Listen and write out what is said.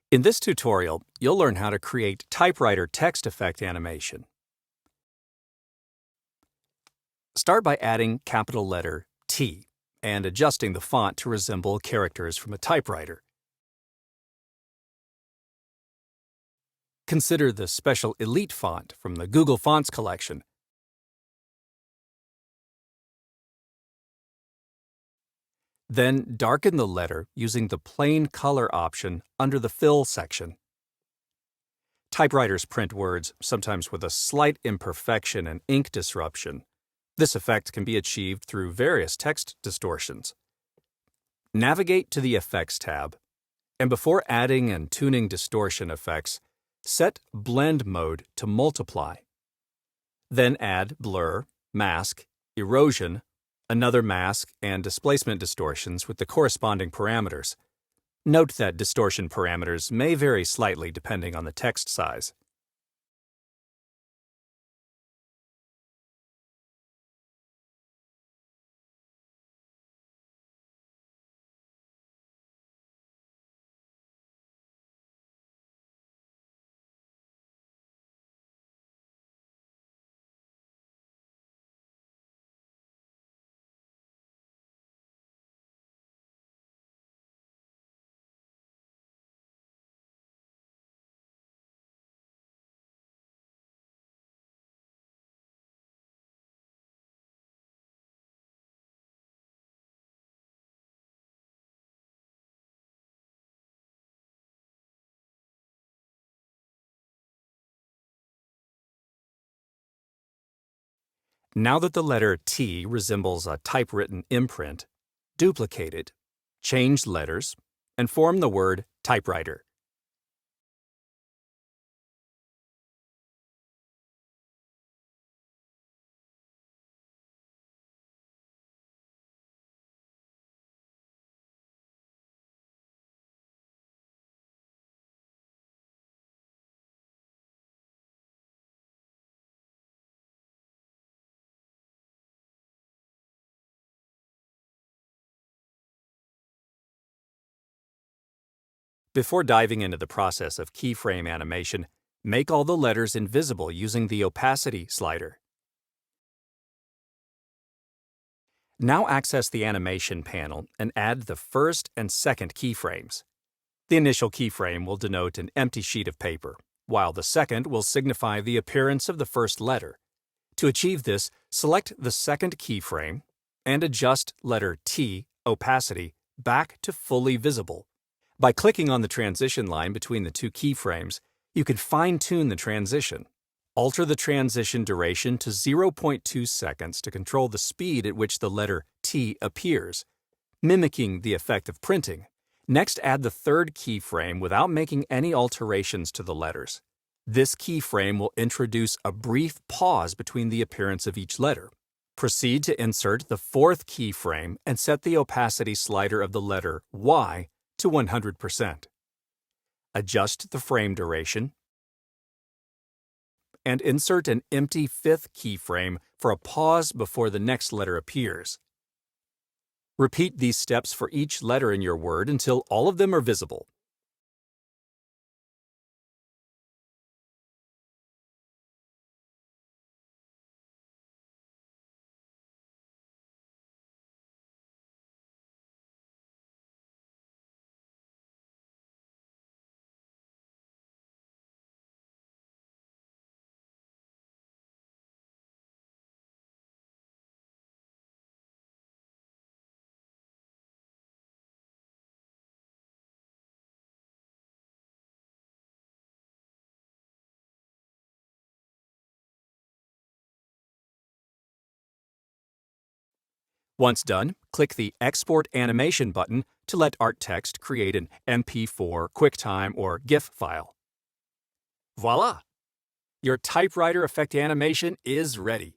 In this tutorial, you'll learn how to create typewriter text effect animation. Start by adding capital letter T and adjusting the font to resemble characters from a typewriter. Consider the special Elite font from the Google Fonts collection. Then darken the letter using the plain color option under the Fill section. Typewriters print words, sometimes with a slight imperfection and ink disruption. This effect can be achieved through various text distortions. Navigate to the Effects tab, and before adding and tuning distortion effects, set Blend Mode to Multiply. Then add Blur, Mask, Erosion, another mask, and displacement distortions with the corresponding parameters. Note that distortion parameters may vary slightly depending on the text size. Now that the letter T resembles a typewritten imprint, duplicate it, change letters, and form the word typewriter. Before diving into the process of keyframe animation, make all the letters invisible using the opacity slider. Now access the animation panel and add the first and second keyframes. The initial keyframe will denote an empty sheet of paper, while the second will signify the appearance of the first letter. To achieve this, select the second keyframe and adjust letter T opacity back to fully visible. By clicking on the transition line between the two keyframes, you can fine-tune the transition. Alter the transition duration to 0.2 seconds to control the speed at which the letter T appears, mimicking the effect of printing. Next, add the third keyframe without making any alterations to the letters. This keyframe will introduce a brief pause between the appearance of each letter. Proceed to insert the fourth keyframe and set the opacity slider of the letter Y to 100%. Adjust the frame duration and insert an empty fifth keyframe for a pause before the next letter appears. Repeat these steps for each letter in your word until all of them are visible. Once done, click the Export Animation button to let art text create an MP4, QuickTime, or GIF file. Voila! Your typewriter effect animation is ready.